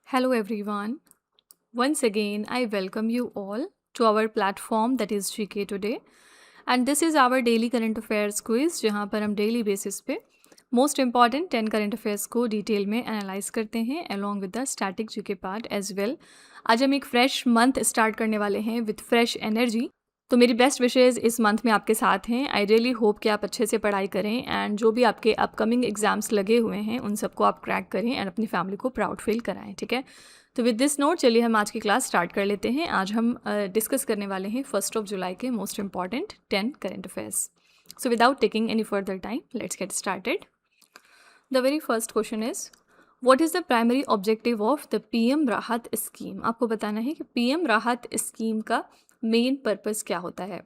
Hello everyone. Once again, I welcome you all to our platform that is GK Today. And this is our daily current affairs quiz जहाँ पर हम daily basis पे most important 10 current affairs को detail में analyse करते हैं along with the static GK part as well. आज हम एक फ्रेश मंथ स्टार्ट करने वाले हैं विद फ्रेश एनर्जी। तो मेरी बेस्ट विशेज़ इस मंथ में आपके साथ हैं। आई रियली होप कि आप अच्छे से पढ़ाई करें एंड जो भी आपके अपकमिंग एग्जाम्स लगे हुए हैं उन सबको आप क्रैक करें एंड अपनी फैमिली को प्राउड फील कराएं। ठीक है, तो विद दिस नोट चलिए हम आज की क्लास स्टार्ट कर लेते हैं। आज हम डिस्कस करने वाले हैं 1 जुलाई के most important 10 current affairs. So without taking any further time let's get started. The very first question is what is the primary objective of the PM राहत स्कीम। आपको बताना है कि पीएम राहत स्कीम का मेन पर्पस क्या होता है।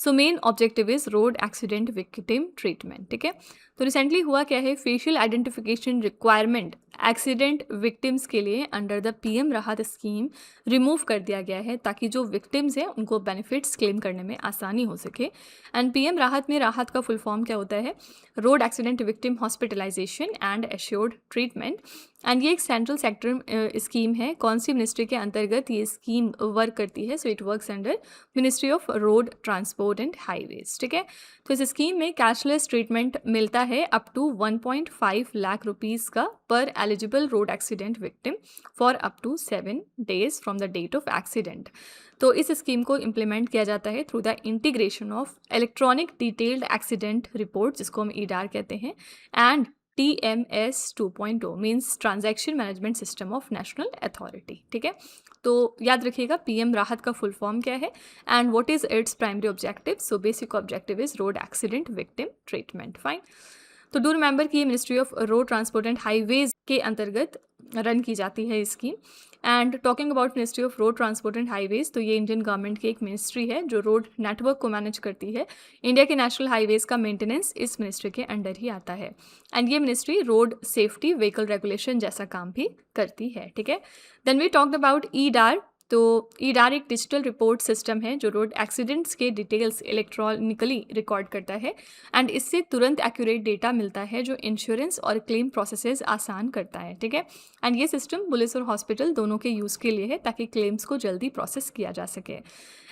So main objective is road accident victim treatment. ठीक है, तो रिसेंटली हुआ क्या है, facial identification requirement accident victims के लिए अंडर द पीएम राहत स्कीम रिमूव कर दिया गया है ताकि जो विक्टिम्स हैं उनको बेनिफिट्स क्लेम करने में आसानी हो सके। एंड पीएम राहत में राहत का फुल फॉर्म क्या होता है, road accident victim hospitalisation and assured treatment. And ये एक सेंट्रल सेक्टर स्कीम है। कौन सी मिनिस्ट्री के अंतर्गत ये स्कीम वर्क करती है? So it works under ministry of road transport and highways. ठीक है, तो इस स्कीम में कैशलेस ट्रीटमेंट मिलता है अप टू 1.5 लाख रुपीज़ का पर eligible road accident victim for up to 7 days from the date of accident. तो इस स्कीम को इम्प्लीमेंट किया जाता है through the integration of electronic detailed accident report, जिसको हम ईडार कहते हैं, and TMS 2.0 means transaction management system of national authority. ठीक है, तो याद रखिएगा पीएम राहत का फुल फॉर्म क्या है and what is its primary objective. So basic objective is road accident victim treatment. Fine, तो डू रिमेंबर कि ministry of road transport and highways के अंतर्गत रन की जाती है scheme. And talking about ministry of road transport and highways, तो ये Indian government की एक मिनिस्ट्री है जो रोड नेटवर्क को मैनेज करती है। इंडिया के नेशनल हाईवेज का मेंटेनेंस इस मिनिस्ट्री के अंडर ही आता है एंड ये ministry road safety vehicle regulation जैसा काम भी करती है। ठीक है, देन वी टॉक्ड अबाउट ईडार। तो ईडार एक डिजिटल रिपोर्ट सिस्टम है जो रोड एक्सीडेंट्स के डिटेल्स इलेक्ट्रॉनिकली रिकॉर्ड करता है एंड इससे तुरंत एक्यूरेट डेटा मिलता है जो इंश्योरेंस और क्लेम प्रोसेसेस आसान करता है। ठीक है, एंड ये सिस्टम पुलिस और हॉस्पिटल दोनों के यूज़ के लिए है ताकि क्लेम्स को जल्दी प्रोसेस किया जा सके।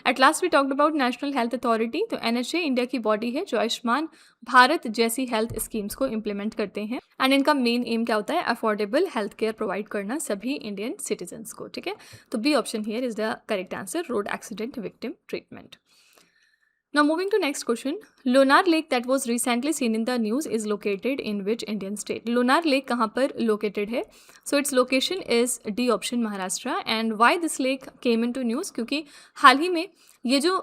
At last we talked about national health authority. तो NHA इंडिया की बॉडी है जो आयुष्मान भारत जैसी हेल्थ स्कीम्स को इम्प्लीमेंट करते हैं एंड इनका मेन एम क्या होता है, अफोर्डेबल हेल्थ केयर प्रोवाइड करना सभी इंडियन सिटीजन्स को। ठीक है, तो B option here is the correct answer, road accident victim treatment. Now moving to next question, Lonar Lake that was recently seen in the news is located in which Indian state? Lonar Lake कहाँ पर located है? So its location is D option Maharashtra. And why this lake came into news? क्योंकि हाल ही में ये जो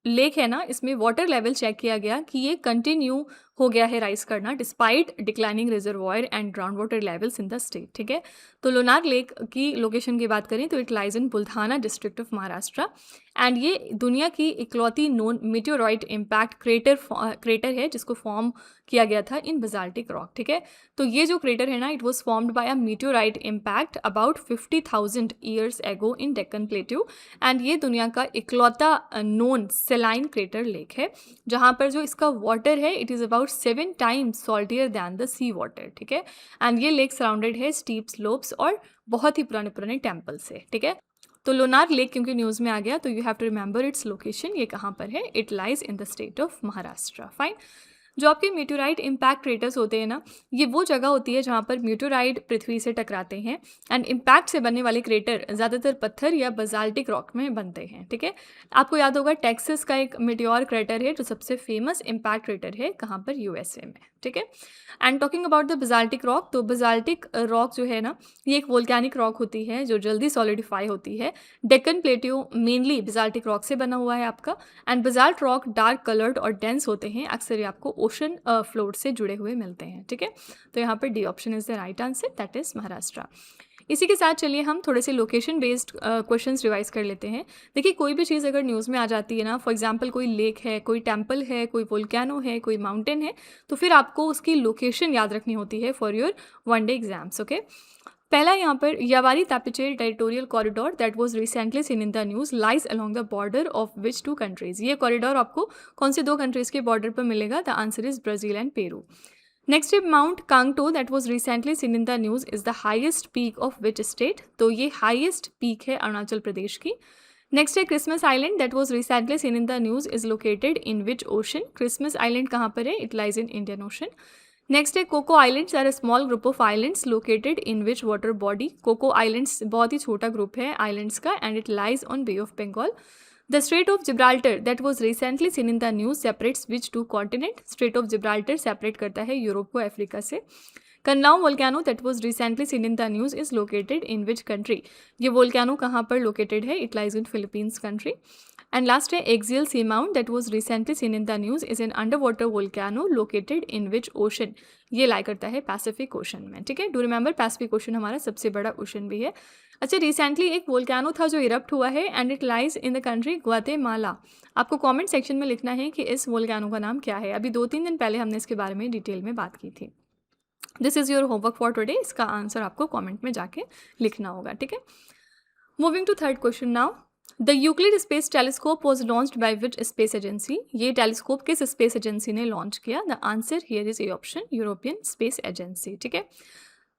lake है ना, इसमें वाटर लेवल चेक किया गया कि ये कंटिन्यू हो गया है राइज करना despite declining reservoir and ground water levels in the state. ठीक है, तो लोनार लेक की लोकेशन की बात करें तो it lies in Buldhana district of Maharashtra and ये दुनिया की इकलौती नोन मीटियोराइट इम्पैक्ट क्रेटर है जिसको फॉर्म किया गया था इन बजाल्टिक रॉक। ठीक है, तो ये जो क्रेटर है ना, it was formed by a meteorite impact about 50,000 years ago in Deccan plateau and ये दुनिया का इकलौता नोन सेलाइन क्रेटर लेक है जहाँ पर जो इसका वाटर है it is about 7 times saltier than the sea water। ठीक है, एंड ये लेक सराउंडेड है स्टीप स्लोप्स और बहुत ही पुराने पुराने टेम्पल से। ठीक है, तो लोनार लेक क्योंकि न्यूज़ में आ गया तो you have to remember its location, ये कहाँ पर है, it lies in the state of Maharashtra. Fine, जो आपके मीटियोराइट इम्पैक्ट क्रेटर्स होते हैं ना, ये वो जगह होती है जहाँ पर मीटियोराइट पृथ्वी से टकराते हैं एंड इम्पैक्ट से बनने वाले क्रेटर ज़्यादातर पत्थर या बजाल्टिक रॉक में बनते हैं। ठीक है, आपको याद होगा टेक्सास का एक मीटियोर क्रेटर है जो सबसे फेमस इम्पैक्ट क्रेटर है, कहाँ पर, USA में। ठीक है, and talking about the basaltic rock, तो बजाल्टिक रॉक जो है ना, ये एक वोल्केनिक रॉक होती है जो जल्दी सॉलिडिफाई होती है। डेक्कन प्लेट्यू मेनली बजाल्टिक रॉक से बना हुआ है आपका एंड बजाल्ट रॉक डार्क कलर्ड और डेंस होते हैं, अक्सर ये आपको ओशन फ्लोर से जुड़े हुए मिलते हैं। ठीक है, तो यहाँ पर D option is the right answer, that is Maharashtra. इसी के साथ चलिए हम थोड़े से लोकेशन बेस्ड क्वेश्चंस रिवाइज कर लेते हैं। देखिए, कोई भी चीज़ अगर न्यूज़ में आ जाती है ना, फॉर एग्जांपल कोई लेक है, कोई टेम्पल है, कोई वोल्केनो है, कोई माउंटेन है, तो फिर आपको उसकी लोकेशन याद रखनी होती है for your one day exams. Okay, पहला यहाँ पर Yavari Tapiche territorial corridor that was recently seen in the news lies along the border of which 2 countries. ये कॉरिडोर आपको कौन से 2 कंट्रीज़ के बॉर्डर पर मिलेगा? The answer is Brazil and Peru. Next है mount Kangto that was recently seen in the news is the highest peak of which state? तो ये हाईएस्ट पीक है अरुणाचल प्रदेश की। नेक्स्ट है Christmas island that was recently seen in the news is located in which ocean? Christmas island कहाँ पर है? It lies in Indian ocean. Next है Coco islands are a small group of islands located in which water body? Coco islands बहुत ही छोटा ग्रुप है islands का and it lies on bay of Bengal. The Strait of Gibraltar that was recently seen in the news separates which two continent? Strait of Gibraltar separate करता है Europe को Africa से। कन्नाऊ volcano that was recently seen in the news is located in which country? ये volcano कहाँ पर located है? It lies in Philippines country. And last है axial seamount that was recently seen in the news is an underwater volcano located in which ocean? ये lie करता है Pacific ocean में। ठीक है, डू रिमेंबर पैसिफिक ओशन हमारा सबसे बड़ा ओशन भी है। अच्छा, रिसेंटली एक वोल्केनो था जो इरप्ट हुआ है and it lies in the country Guatemala. आपको कमेंट सेक्शन में लिखना है कि इस वोल्केनो का नाम क्या है। अभी 2-3 दिन पहले हमने इसके बारे में डिटेल में बात की थी। This is your homework for today. इसका आंसर आपको कमेंट में जाके लिखना होगा। ठीक है, moving to third question now. The Euclid space telescope was launched by which space agency? ये टेलीस्कोप किस स्पेस एजेंसी ने लॉन्च किया? The answer here is A option European space agency. ठीक है,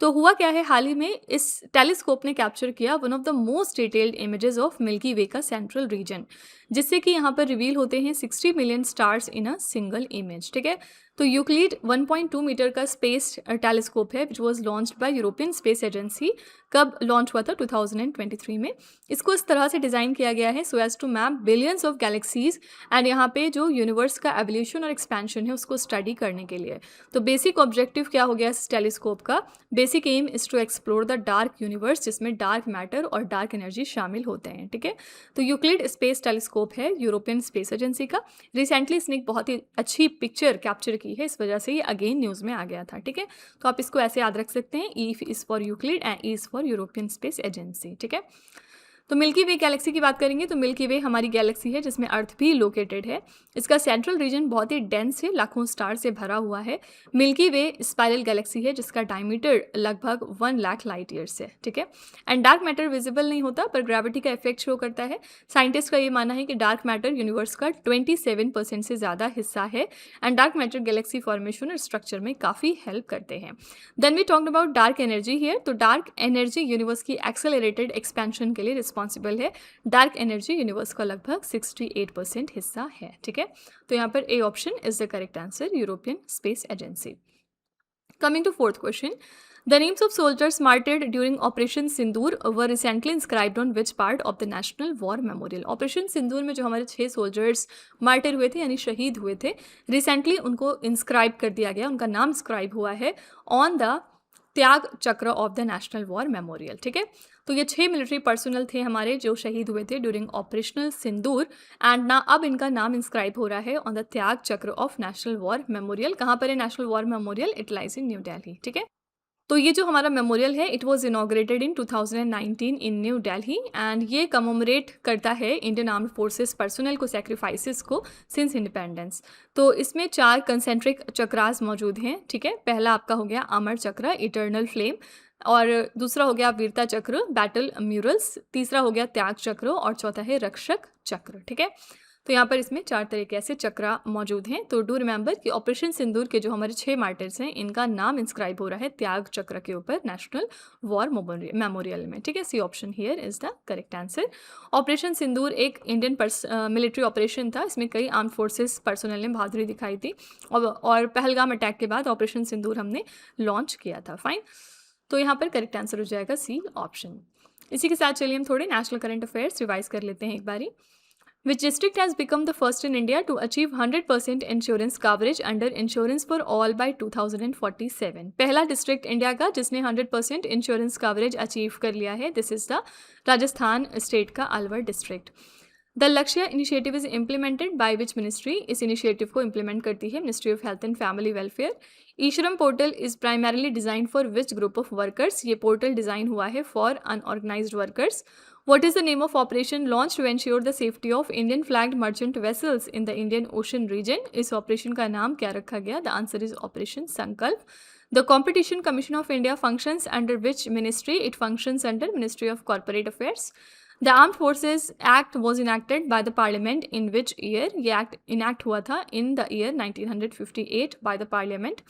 तो हुआ क्या है, हाल ही में इस टेलीस्कोप ने कैप्चर किया one of the most detailed images of Milky Way का सेंट्रल रीजन, जिससे कि यहाँ पर रिवील होते हैं 60 million stars in a single image. ठीक है, तो यूक्लिड 1.2 मीटर का स्पेस टेलीस्कोप है which was launched bye European space agency. कब लॉन्च हुआ था? 2023 में। इसको इस तरह से डिज़ाइन किया गया है so as to map billions of galaxies and यहाँ पे जो यूनिवर्स का एवोल्यूशन और एक्सपेंशन है उसको स्टडी करने के लिए। तो बेसिक ऑब्जेक्टिव क्या हो गया इस टेलीस्कोप का? Basic aim is to explore the dark universe, जिसमें डार्क मैटर और डार्क एनर्जी शामिल होते हैं। ठीक है, तो यूक्लिड स्पेस टेलीस्कोप है यूरोपियन स्पेस एजेंसी का। रिसेंटली इसने एक बहुत ही अच्छी पिक्चर कैप्चर की है, इस वजह से ये अगेन न्यूज़ में आ गया था। ठीक है, तो आप इसको ऐसे याद रख सकते हैं, E is for Euclid and E is for European space agency. ठीक है, तो मिल्की वे गैलेक्सी की बात करेंगे तो मिल्की वे हमारी गैलेक्सी है जिसमें अर्थ भी लोकेटेड है। इसका सेंट्रल रीजन बहुत ही डेंस है, लाखों स्टार से भरा हुआ है। मिल्की वे स्पाइरल गैलेक्सी है जिसका डायमीटर लगभग 1 लाख लाइट ईयर्स है। ठीक है, एंड डार्क मैटर विजिबल नहीं होता पर ग्रेविटी का इफेक्ट शो करता है। साइंटिस्ट का ये मानना है कि डार्क मैटर यूनिवर्स का 27% से ज़्यादा हिस्सा है and dark matter galaxy formation और स्ट्रक्चर में काफ़ी हेल्प करते हैं। Then we talked about dark energy here. तो डार्क एनर्जी यूनिवर्स की एक्सेलरेटेड एक्सपेंशन के लिए रिस्पॉन्सिबल है। डार्क एनर्जी यूनिवर्स का लगभग 68% हिस्सा है। ठीक है, तो यहाँ पर A option is the correct answer, European space Agency. Coming to fourth question, the names of soldiers martyred during operation Sindoor were recently inscribed on which part of the national war memorial? Operation Sindoor में जो हमारे 6 soldiers martyr हुए थे यानी शहीद हुए थे, recently उनको इंस्क्राइब कर दिया गया, उनका नाम इंस्क्राइब हुआ है ऑन द त्याग चक्र of the national war memorial. ठीक है, तो ये 6 मिलिट्री पर्सनल थे हमारे जो शहीद हुए थे ड्यूरिंग ऑपरेशनल सिंदूर एंड ना अब इनका नाम इंस्क्राइब हो रहा है ऑन द त्याग चक्र ऑफ नेशनल वॉर मेमोरियल। कहाँ पर है national war memorial? It lies in new Delhi. ठीक है, तो ये जो हमारा मेमोरियल है it was inaugurated in 2019 in new Delhi and ये कमोमरेट करता है इंडियन आर्म्ड फोर्सेस पर्सनल को सैक्रिफाइसेस को सिंस इंडिपेंडेंस। तो इसमें 4 कंसेंट्रिक चक्रास मौजूद हैं। ठीक है, पहला आपका हो गया अमर चक्र इटर्नल फ्लेम, और दूसरा हो गया वीरता चक्र बैटल म्यूरल्स, तीसरा हो गया त्याग चक्र और चौथा है रक्षक चक्र। ठीक है, तो यहाँ पर इसमें 4 तरीके से चक्रा मौजूद हैं। तो डू रिमेंबर कि ऑपरेशन सिंदूर के जो हमारे 6 मार्टर्स हैं इनका नाम इंस्क्राइब हो रहा है त्याग चक्र के ऊपर नेशनल वॉर मेमोरियल में। ठीक है, C option here is the correct answer. Operation Sindoor एक इंडियन मिलिट्री ऑपरेशन था, इसमें कई आर्म फोर्सेस पर्सनल ने बहादुरी दिखाई थी और पहलगाम अटैक के बाद ऑपरेशन सिंदूर हमने लॉन्च किया था। फाइन, तो यहाँ पर करेक्ट आंसर हो जाएगा सी ऑप्शन। इसी के साथ चलिए हम थोड़े नेशनल करंट अफेयर्स रिवाइज कर लेते हैं एक बारी। Which district has become the first in India to achieve 100% insurance coverage under Insurance for All by 2047? पहला डिस्ट्रिक्ट इंडिया का जिसने 100% इंश्योरेंस कवरेज अचीव कर लिया है, this is the Rajasthan state का Alwar district. The Lakshya initiative is implemented by which ministry? इस initiative को implement करती है ministry of health and family welfare. EShram portal is primarily design for which group of workers? ये portal design हुआ है for unorganised workers. What is the name of operation launched to ensure the safety of Indian flagged merchant vessels in the Indian Ocean region? इस operation का नाम क्या रखा गया? The answer is Operation संकल्प। The Competition Commission of India functions under which ministry? It functions under Ministry of Corporate Affairs. The armed forces act was enacted by the parliament in which year? ये act enact हुआ था in the year 1958 by the parliament.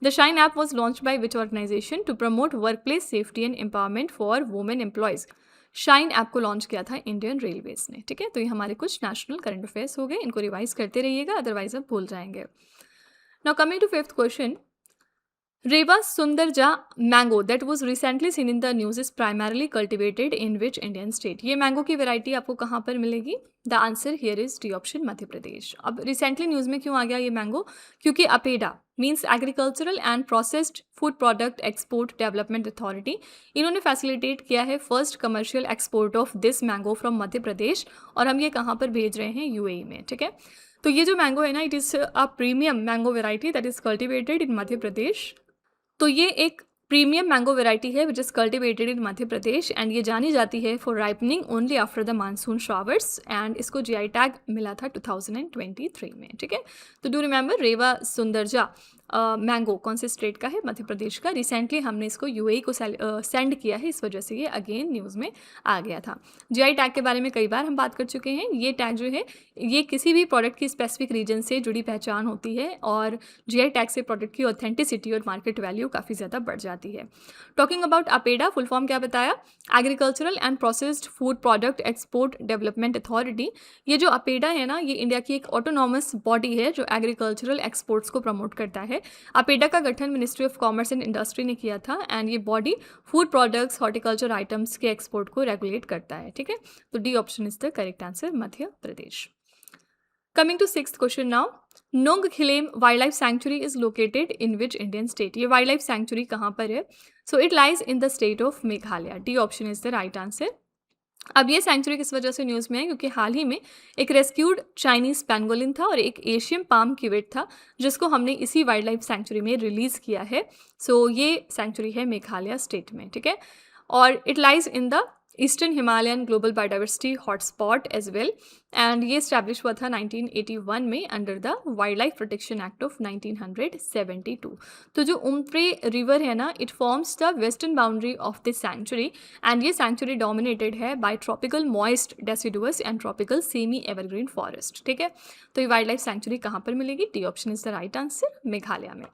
The shine app was launched by which organisation to promote work place safety and empowerment for women employees? Shine app को launch किया था Indian railways ने. ठीक है, तो ये हमारे कुछ नेशनल करंट अफेयर्स हो गए. इनको रिवाइज करते रहिएगा, अदरवाइज आप भूल जाएंगे. Now coming to fifth question. Reva Sundarja mango that was recently seen in the news is primarily cultivated in which Indian state? ये मैंगो की वैरायटी आपको कहाँ पर मिलेगी? The answer here is D option, Madhya Pradesh. अब रिसेंटली न्यूज़ में क्यों आ गया ये मैंगो? क्योंकि APEDA means agricultural and processed food product export development authority, इन्होंने फैसिलिटेट किया है first commercial export of this mango from Madhya Pradesh. और हम ये कहाँ पर भेज रहे हैं? यूएई में. ठीक है, तो ये जो मैंगो है ना, it is a premium mango variety that is cultivated in Madhya Pradesh. तो ये एक प्रीमियम मैंगो वेराइटी है which is cultivated in Madhya Pradesh and ये जानी जाती है for ripening only after the monsoon showers. And इसको जीआई टैग मिला था 2023 में. ठीक है, तो do remember Rewa Sundarja mango कौन से स्टेट का है? मध्य प्रदेश का. रिसेंटली हमने इसको यूएई को सेंड किया है, इस वजह से ये अगेन न्यूज़ में आ गया था. जीआई टैग के बारे में कई बार हम बात कर चुके हैं. ये टैग जो है ये किसी भी प्रोडक्ट की स्पेसिफिक रीजन से जुड़ी पहचान होती है और जीआई टैग से प्रोडक्ट की ऑथेंटिसिटी और मार्केट वैल्यू काफ़ी ज़्यादा बढ़ जाती है. Talking about APEDA, full form क्या बताया? Agricultural and processed food product export development authority. ये जो अपेडा है ना, ये इंडिया की एक ऑटोनॉमस बॉडी है जो एग्रीकल्चरल एक्सपोर्ट्स को प्रमोट करता है. अपेडा का गठन ministry of commerce and industry ने किया था एंड ये body food products horticulture items के एक्सपोर्ट को रेगुलेट करता है. ठीक है, तो D option is the correct answer, Madhya Pradesh. Coming to sixth question now. Nong Khilem Wildlife Sanctuary is located in which Indian state? ये wildlife sanctuary कहाँ पर है? So it lies in the state of Meghalaya. D option is the right answer. अब ये century किस वजह से news में है? क्योंकि हाल ही में एक रेस्क्यूड चाइनीज पेंगोलिन था और एक एशियन पाम किवेट था जिसको हमने इसी वाइल्ड लाइफ सेंचुरी में रिलीज़ किया है. सो ये सेंचुरी है मेघालय स्टेट में. ठीक है, और it lies in the eastern Himalayan global biodiversity hotspot as well. And ये स्टैब्लिश हुआ था 1981 में under the wild life protection act of 1972. तो जो उम्प्रे रिवर है ना, it forms the western boundary of this sanctuary and ये सेंचुरी डोमिनेटेड है by tropical moist deciduous and tropical semi evergreen forest. ठीक है, तो ये वाइल्ड लाइफ सेंचुरी कहाँ पर मिलेगी? D option is the right answer, Meghalaya में.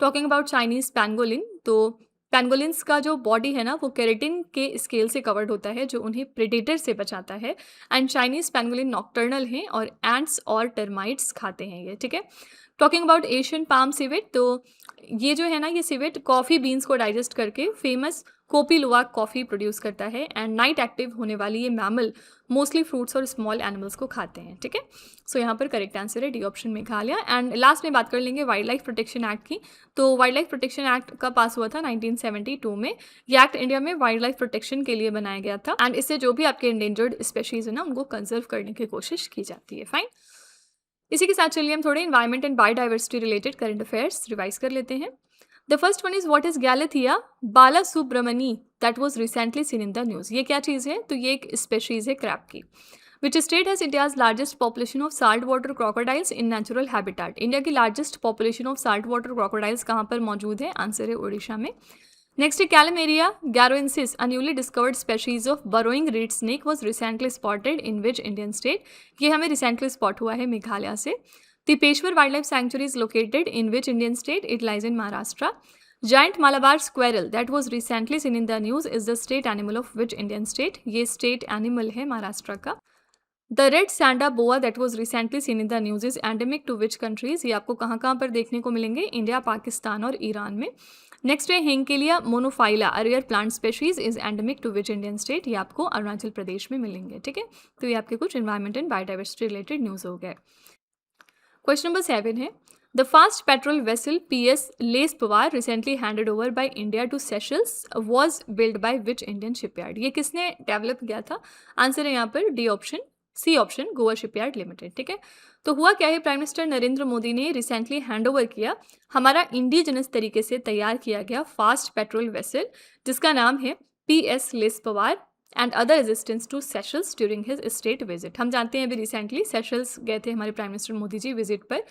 टॉकिंग अबाउट चाइनीज पेंगोलिन, तो पेंगोलिन्स का जो बॉडी है ना वो केराटिन के स्केल से कवर्ड होता है जो उन्हें प्रेडेटर से बचाता है. एंड चाइनीज पेंगोलिन नॉक्टर्नल हैं और एंट्स और टर्माइट्स खाते हैं ये. ठीक है, talking about Asian palm civet, तो ये जो है ना, ये सिवेट कॉफ़ी बीन्स को डाइजेस्ट करके फेमस कोपी लुवाक कॉफ़ी प्रोड्यूस करता है. एंड नाइट एक्टिव होने वाली ये मैमल मोस्टली फ्रूट्स और स्मॉल एनिमल्स को खाते हैं. ठीक है, सो यहाँ पर करेक्ट आंसर है D option Meghalaya. And last में बात कर लेंगे वाइल्ड लाइफ प्रोटेक्शन एक्ट की. तो वाइल्ड लाइफ प्रोटेक्शन एक्ट का पास हुआ था 1972 में. ये एक्ट इंडिया में वाइल्ड लाइफ प्रोटेक्शन के लिए बनाया गया था एंड इससे जो भी आपके इंडेंजर्ड स्पेशीज है ना उनको कंजर्व करने की कोशिश की जाती है. फाइन, इसी के साथ चलिए हम थोड़े environment and biodiversity related current affairs revise कर लेते हैं. The first one is what is Galathea Balasubramani that was recently seen in the news. ये क्या चीज़ है? तो ये एक स्पेशीज है क्रैब की. Which state has India's largest population of salt water crocodiles in natural habitat? India की largest population of salt water crocodiles कहाँ पर मौजूद है? आंसर है उड़ीसा में. नेक्स्ट है Calamaria garoensis, a newly discovered species of burrowing reed snake was recently spotted in which Indian state? ये हमें रिसेंटली स्पॉट हुआ है मेघालय से. Tipeshwar wildlife sanctuary is located in which Indian state? It lies in Maharashtra. Giant Malabar squirrel that was recently seen in the news is the state animal of which Indian state? ये state animal है महाराष्ट्र का. The red sanda boa that was recently seen in the news is endemic to which countries? ये आपको कहाँ पर देखने को मिलेंगे? इंडिया, पाकिस्तान और ईरान में. नेक्स्ट है Henckelia monophylla, a rare plant species is endemic to which Indian state? ये आपको अरुणाचल प्रदेश में मिलेंगे. ठीक है, तो ये आपके कुछ environment and biodiversity related news हो गए. क्वेश्चन नंबर 7 है The fast petrol vessel PS Les Pawar recently handed over by India to Seychelles was built by which Indian shipyard? ये किसने डेवलप किया था? आंसर है यहाँ पर D option, C option, Goa shipyard limited. ठीक है, तो हुआ क्या है, प्राइम मिनिस्टर नरेंद्र मोदी ने रिसेंटली हैंड ओवर किया हमारा इंडिजिनस तरीके से तैयार किया गया फास्ट पेट्रोल वेसल जिसका नाम है PS लेस पवार and other assistance to Seychelles during his state visit. हम जानते हैं अभी रिसेंटली सेशल्स गए थे हमारे prime minister Modi ji visit पर।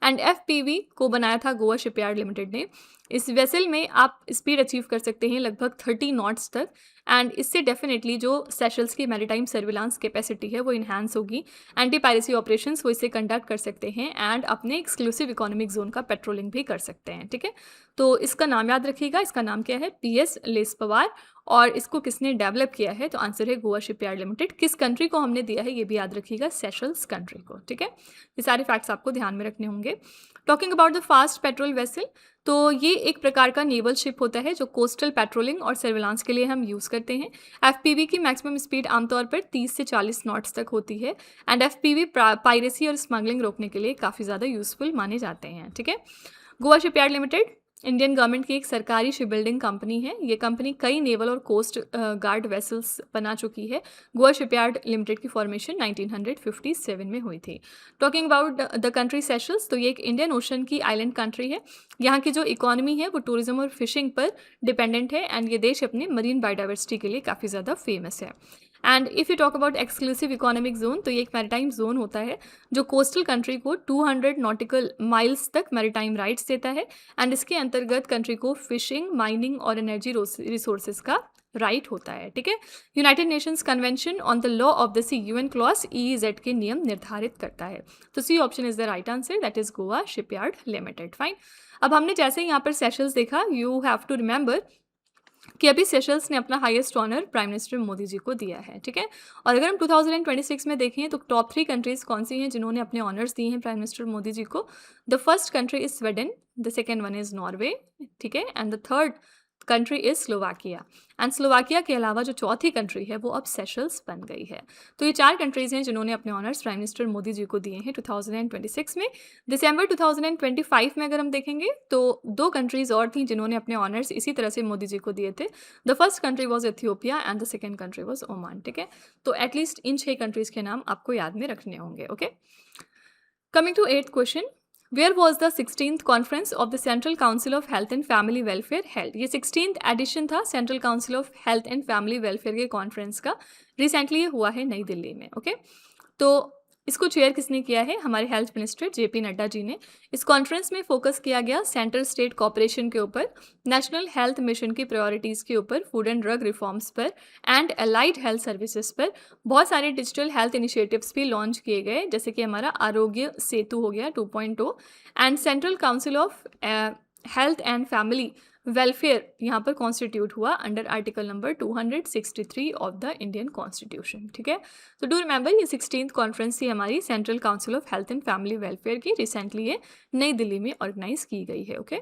एंड FPV को बनाया था गोवा शिपयार्ड लिमिटेड ने। इस वेसल में आप स्पीड अचीव कर सकते हैं लगभग 30 नॉट्स तक, एंड इससे डेफिनेटली जो सेशल्स की मैरीटाइम सर्विलांस कैपेसिटी है वो इन्हांस होगी। एंटी पायरेसी ऑपरेशंस वो इससे कंडक्ट कर सकते हैं एंड अपने एक्सक्लूसिव इकोनॉमिक जोन का पेट्रोलिंग भी कर सकते हैं। ठीक है, तो इसका नाम याद रखिएगा, इसका नाम क्या है, PS लेस पवार। और इसको किसने डेवलप किया है, तो आंसर है गोवा शिपयार्ड लिमिटेड। किस कंट्री को हमने दिया है ये भी याद रखिएगा, सेशल्स कंट्री को। ठीक है, ये सारे फैक्ट्स आपको ध्यान में रखने होंगे। Talking about the fast patrol vessel, तो ये एक प्रकार का नेवल शिप होता है जो कोस्टल पेट्रोलिंग और सर्विलांस के लिए हम यूज़ करते हैं। FPV की मैक्सिमम स्पीड आमतौर पर 30 से 40 नॉट्स तक होती है। एंड FPV पायरेसी और स्मगलिंग रोकने के लिए काफ़ी ज़्यादा यूजफुल माने जाते हैं। ठीक है, Goa shipyard limited Indian government की एक सरकारी शिप बिल्डिंग कंपनी है। ये कंपनी कई नेवल और कोस्ट गार्ड वेसल्स बना चुकी है। गोवा शिपयार्ड लिमिटेड की फॉर्मेशन 1957 में हुई थी। Talking about the country Seychelles, तो ये एक इंडियन ओशन की आइलैंड कंट्री है। यहाँ की जो इकोनॉमी है वो टूरिज्म और फिशिंग पर डिपेंडेंट है, एंड ये देश अपने मरीन बायोडाइवर्सिटी के लिए काफ़ी ज़्यादा फेमस है। And if you talk about exclusive economic zone, तो ये एक मैरीटाइम जोन होता है जो कोस्टल कंट्री को 200 नॉटिकल माइल्स तक मैरीटाइम राइट्स देता है। एंड इसके अंतर्गत कंट्री को फिशिंग, माइनिंग और एनर्जी रिसोर्सेज का राइट होता है। ठीक है, United Nations convention on the law of the sea UN क्लॉज EEZ के नियम निर्धारित करता है। तो C option is the right answer, that is Goa shipyard limited. Fine, अब हमने जैसे यहाँ पर सेशल्स देखा, यू हैव टू रिमेंबर कि अभी सेशल्स ने अपना highest honour prime minister Modi ji को दिया है। ठीक है, और अगर हम 2026 में देखें तो टॉप 3 कंट्रीज कौन सी हैं जिन्होंने अपने ऑनर्स दिए हैं प्राइम मिनिस्टर मोदी जी को। The first country is Sweden, the second one is Norway, ठीक है, and the third country is Slovakia. And Slovakia के अलावा जो चौथी कंट्री है वो अब सेशल्स बन गई है। तो ये 4 कंट्रीज हैं जिन्होंने अपने honours prime minister Modi ji को दिए हैं 2026 में। दिसंबर 2025 में अगर हम देखेंगे तो 2 कंट्रीज और थी जिन्होंने अपने ऑनर्स इसी तरह से मोदी जी को दिए थे। The first country was Ethiopia and the second country was Oman. ठीक है, तो एटलीस्ट इन 6 कंट्रीज के नाम आपको याद में रखने होंगे। Okay, coming to 8th question, Where was the 16th conference of the Central Council of Health and Family Welfare held? ये 16th एडिशन था central council of health and family welfare के कॉन्फ्रेंस का। रिसेंटली ये हुआ है नई दिल्ली में। Okay, तो इसको चेयर किसने किया है, हमारे health minister JP Nadda ji ने। इस कॉन्फ्रेंस में फोकस किया गया सेंट्रल स्टेट कॉपरेशन के ऊपर, नेशनल हेल्थ मिशन की प्रायोरिटीज़ के ऊपर, फूड एंड ड्रग रिफॉर्म्स पर एंड अलाइड हेल्थ सर्विसेज पर। बहुत सारे डिजिटल हेल्थ इनिशिएटिव्स भी लॉन्च किए गए, जैसे कि हमारा आरोग्य सेतु हो गया 2.0 and central council of health and family welfare यहाँ पर कॉन्स्टिट्यूट हुआ under article number 263 of the Indian constitution. ठीक है, तो डू रिमेंबर ये 16th कॉन्फ्रेंस थी हमारी central council of health and family welfare की। रिसेंटली ये नई दिल्ली में ऑर्गेनाइज की गई है। Okay,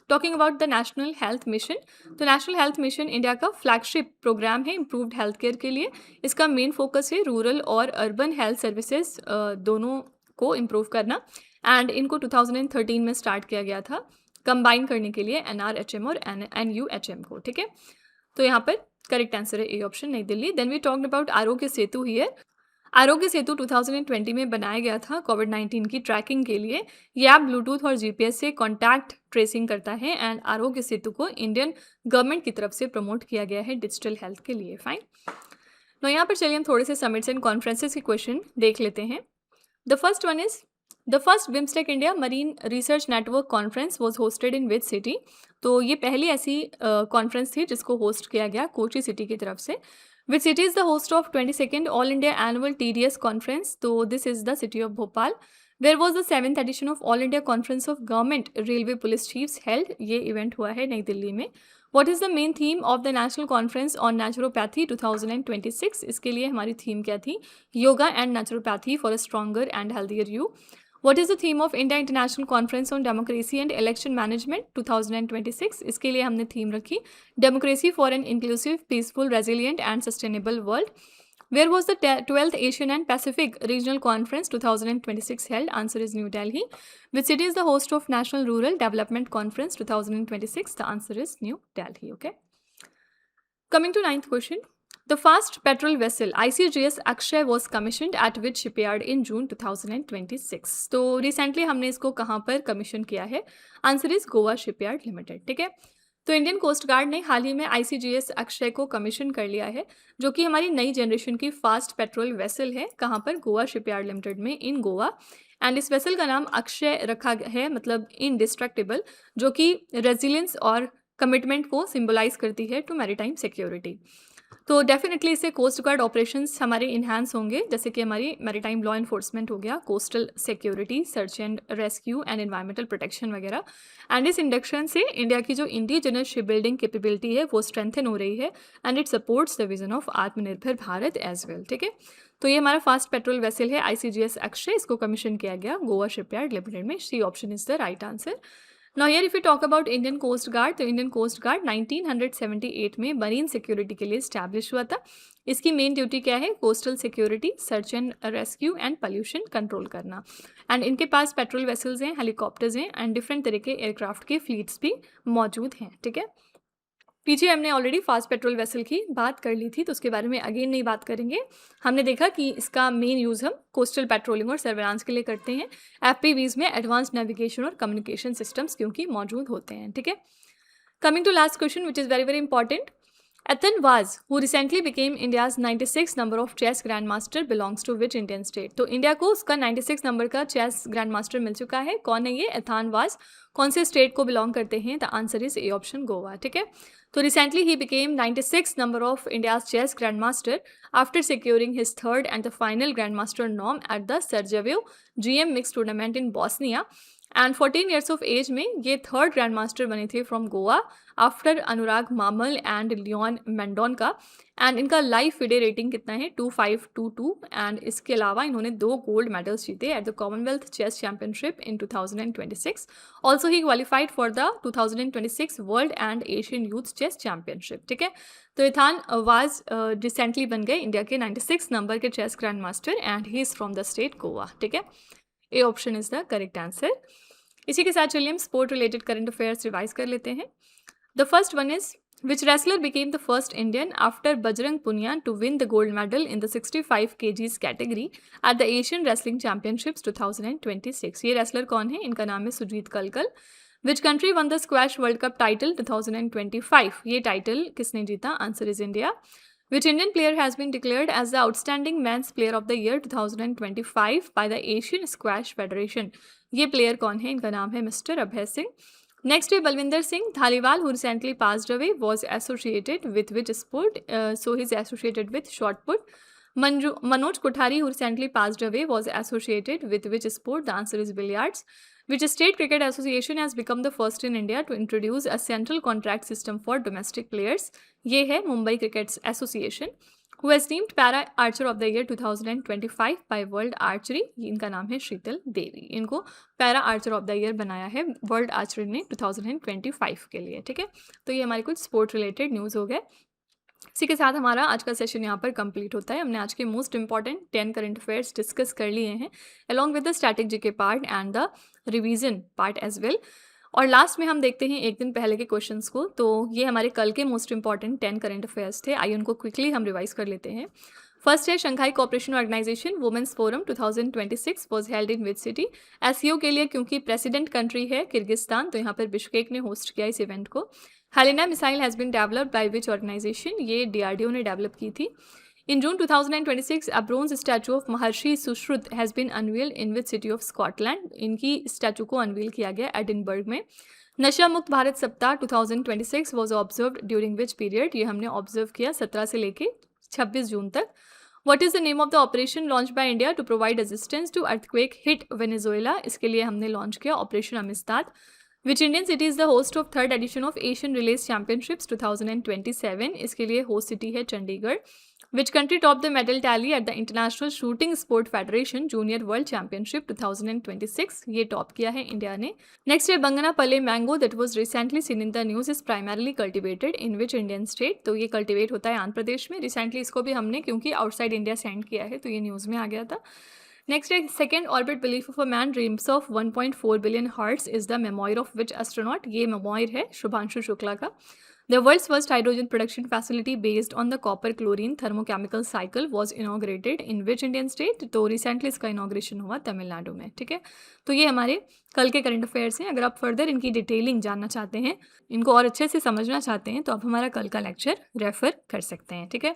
talking about the national health mission, तो नेशनल हेल्थ मिशन इंडिया का फ्लैगशिप प्रोग्राम है इम्प्रूव्ड हेल्थ केयर के लिए। इसका मेन फोकस है रूरल और अर्बन हेल्थ सर्विसेज दोनों को इम्प्रूव करना, एंड इनको 2013 में स्टार्ट किया गया था कंबाइन करने के लिए NRHM और NUHM को। ठीक है, तो यहाँ पर करेक्ट आंसर है A option, New Delhi. Then we talked about Arogya Setu here. Aarogya Setu 2020 में बनाया गया था कोविड-19 की ट्रैकिंग के लिए। ये ऐप ब्लूटूथ और GPS से कॉन्टैक्ट ट्रेसिंग करता है, एंड आरोग्य सेतु को इंडियन गवर्नमेंट की तरफ से प्रमोट किया गया है डिजिटल हेल्थ के लिए। फाइन, तो यहाँ पर चलिए हम थोड़े से समिट्स एंड कॉन्फ्रेंसेस के क्वेश्चन देख लेते हैं। The first one is the first BIMSTEC India marine research network conference was hosted in which city. तो ये पहली ऐसी कॉन्फ्रेंस थी जिसको होस्ट किया गया कोची सिटी की तरफ से। Which city is the host of 22nd all India annual TDS conference, तो this is the city of Bhopal. Where was the 7th edition of all India conference of government railway police chiefs held, ये event हुआ है नई दिल्ली में। What is the main theme of the national conference on naturopathy 2026, इसके लिए हमारी theme क्या थी, yoga and naturopathy for a stronger and healthier you. What is the theme of India International Conference on Democracy and Election Management 2026? इसके लिए हमने theme रखी Democracy for an Inclusive, Peaceful, Resilient and Sustainable World. Where was the 12th Asian and Pacific Regional Conference 2026 held? Answer is New Delhi. Which city is the host of National Rural Development Conference 2026? The answer is New Delhi. Okay. Coming to 9th question. The fast petrol vessel ICGS Akshay was commissioned at which shipyard in June 2026? तो recently हमने इसको कहाँ पर commission किया है, answer is Goa shipyard limited. ठीक है, तो इंडियन कोस्ट गार्ड ने हाल ही में ICGS अक्षय को कमीशन कर लिया है, जो कि हमारी नई जनरेशन की फास्ट पेट्रोल वेसल है। कहाँ पर? गोवा शिपयार्ड लिमिटेड में इन गोवा। एंड इस वेसल का नाम अक्षय रखा है, मतलब इनडिस्ट्रक्टिबल, जो कि रेजिलियंस और कमिटमेंट को सिंबलाइज करती है टू मैरीटाइम सिक्योरिटी। तो डेफिनेटली इससे कोस्ट गार्ड ऑपरेशंस हमारे इन्हांस होंगे, जैसे कि हमारी मैरीटाइम लॉ इन्फोर्समेंट हो गया, coastal security, search and rescue and environmental protection वगैरह। एंड इस इंडक्शन से इंडिया की जो इंडिजिनस शिप बिल्डिंग कैपेबिलिटी है वो स्ट्रेंथन हो रही है, and it supports the vision of Atmanirbhar Bharat as well. ठीक है, तो ये हमारा फास्ट पेट्रोल वेसल है ICGS अक्षय, इसको कमीशन किया गया गोवा शिपयार्ड लिमिटेड में। C option is the right answer. Now here if you talk about Indian coast guard, तो इंडियन कोस्ट गार्ड 1978 में मरीन सिक्योरिटी के लिए स्टैब्लिश हुआ था। इसकी मेन ड्यूटी क्या है? Coastal security, search and rescue and pollution control करना। एंड इनके पास पेट्रोल वेसल्स हैं, हेलीकॉप्टर्स हैं एंड डिफरेंट तरह के एयरक्राफ्ट के फ्लीट्स भी मौजूद हैं। ठीक है, पीछे हमने ऑलरेडी फास्ट पेट्रोल वेसल की बात कर ली थी, तो उसके बारे में अगेन नहीं बात करेंगे। हमने देखा कि इसका मेन यूज़ हम कोस्टल पेट्रोलिंग और सर्वेलांस के लिए करते हैं। FPVs में एडवांस नेविगेशन और कम्युनिकेशन सिस्टम्स क्योंकि मौजूद होते हैं। ठीक है, coming to last question which is very very important. Ethan Vaz, who recently became India's 96th number of chess grandmaster, belongs to which Indian state? तो इंडिया को उसका 96 नंबर का चेस ग्रैंड मास्टर मिल चुका है। कौन है ये? एथान वाज। कौन से स्टेट को बिलोंग करते हैं? The answer is A option, Goa. ठीक है, तो रिसेंटली ही became 96 number of India's chess grand master after securing his third and the final grand master norm at the Sarajevo GM mix tournament in Bosnia. And 14 years of age में ये third grand master बने थे from Goa after अनुराग मामल and Leone मेंडोन का। And इनका live FIDE rating कितना है? 2522। And इसके अलावा इन्होंने 2 गोल्ड मेडल्स जीते at the Commonwealth chess championship in 2026। Also he qualified for the 2026 world and Asian youth chess championship. ठीक है, तो इथान वाज रिसेंटली बन गए इंडिया के 96 नंबर के chess grand master and he is from the state Goa. ठीक है, A option is the correct answer. इसी के साथ चलिए हम sport related current affairs revise कर लेते हैं। The first one is which wrestler became the first Indian after Bajrang Punia to win the gold medal in the 65 kgs category at the Asian Wrestling Championships 2026? ये wrestler कौन है? इनका नाम है सुजीत कलकल। Which country won the Squash World Cup title 2025? ये title किसने जीता? Answer is India. Which Indian player has been declared as the outstanding men's player of the year 2025 by the Asian Squash Federation? ये player कौन है? इनका नाम है mister Abhay Singh. Next है Balwinder Singh Dhaliwal, who recently passed away, was associated with which sport? So he's associated with shot put. Manoj Kothari, who recently passed away, was associated with which sport? The answer is billiards. Which state cricket association has become the first in India to introduce a central contract system for domestic players? ये है Mumbai cricket association. Who has named Para Archer of the Year 2025 by World Archery? इनका नाम है शीतल देवी। इनको para Archer of the year बनाया है world archery ने 2025 के लिए। ठीक है, तो ये हमारे कुछ स्पोर्ट रिलेटेड न्यूज़ हो गए। इसी के साथ हमारा आज का सेशन यहाँ पर कंप्लीट होता है। हमने आज के most important 10 current affairs discuss कर लिए हैं along with the static GK part and the revision part as well. और लास्ट में हम देखते हैं एक दिन पहले के क्वेश्चंस को। तो ये हमारे कल के मोस्ट इंपॉर्टेंट 10 करंट अफेयर्स थे। आइए उनको क्विकली हम रिवाइज कर लेते हैं। फर्स्ट है Shanghai cooperation organisation women's forum 2026 was held in which city? SCO के लिए क्योंकि प्रेसिडेंट कंट्री है किर्गिस्तान, तो यहाँ पर बिश्केक ने होस्ट किया इस इवेंट को। Helina missile has been developed by which organisation? ये DRDO ने डेवलप की थी। In June 2026, a bronze statue of Maharshi Sushruत has been unveiled in which city of Scotland? इनकी स्टैचू को अनवील किया गया एडिनबर्ग में। नशा मुक्त भारत सप्ताह 2026 was observed during which period? ये हमने ऑब्जर्व किया 17 से लेके 26 जून तक। What is the name of the operation launched by India to provide assistance to earthquake hit Venezuela? इसके लिए हमने लॉन्च किया operation अमिस्ताद। Which Indian city is the host of third edition of Asian Relays Championships 2027? इसके लिए host city है Chandigarh. Which country topped the medal tally at the International Shooting Sport Federation Junior World Championship 2026? ये top किया है India ने। Next है बंगना पल्ले mango that was recently seen in the news is primarily cultivated in which Indian state? तो ये cultivate होता है आंध्र प्रदेश में। रिसेंटली इसको भी हमने क्योंकि आउटसाइड इंडिया सेंड किया है तो ये न्यूज़ में आ गया था। नेक्स्ट है second orbit belief of a man dreams of 1.4 billion hearts is the memoir of which astronaut? ये मेमोयर है शुभांशु शुक्ला का। The world's first hydrogen production facility based on the copper chlorine thermochemical cycle was inaugurated in which Indian state? तो recently इसका inauguration हुआ तमिलनाडु में, ठीक है। तो ये हमारे कल के करंट अफेयर्स हैं। अगर आप फर्दर इनकी डिटेलिंग जानना चाहते हैं, इनको और अच्छे से समझना चाहते हैं, तो आप हमारा कल का लेक्चर रेफर कर सकते हैं, ठीक है।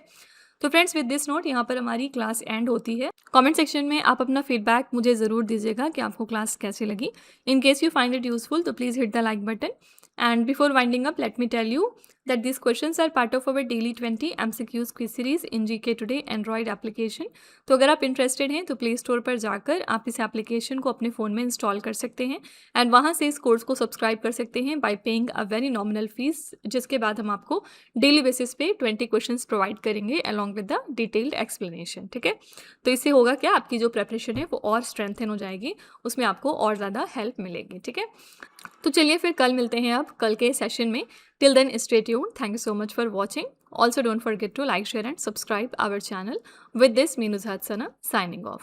तो फ्रेंड्स, विद दिस नोट यहाँ पर हमारी क्लास एंड होती है। कमेंट सेक्शन में आप अपना फीडबैक मुझे ज़रूर दीजिएगा कि आपको क्लास कैसी लगी। In case you find it useful तो please hit the like button. And before winding up, let me tell you that these questions are part of our daily 20 MCQs quiz series in GK Today Android application। तो अगर आप interested हैं तो play store पर जाकर आप इस application को अपने फ़ोन में इंस्टॉल कर सकते हैं एंड वहाँ से इस कोर्स को सब्सक्राइब कर सकते हैं bye paying a very nominal fees, जिसके बाद हम आपको डेली बेसिस पे 20 क्वेश्चंस प्रोवाइड करेंगे along with the detailed explanation, ठीक है। तो इससे होगा क्या, आपकी जो प्रेपरेशन है वो और स्ट्रेंथन हो जाएगी, उसमें आपको और ज़्यादा हेल्प मिलेगी, ठीक है। तो चलिए फिर कल मिलते हैं अब कल के सेशन में। Till then stay tuned. Thank you so much for watching. Also don't forget to like, share and subscribe our channel. With this, Meenu Hadsana signing off.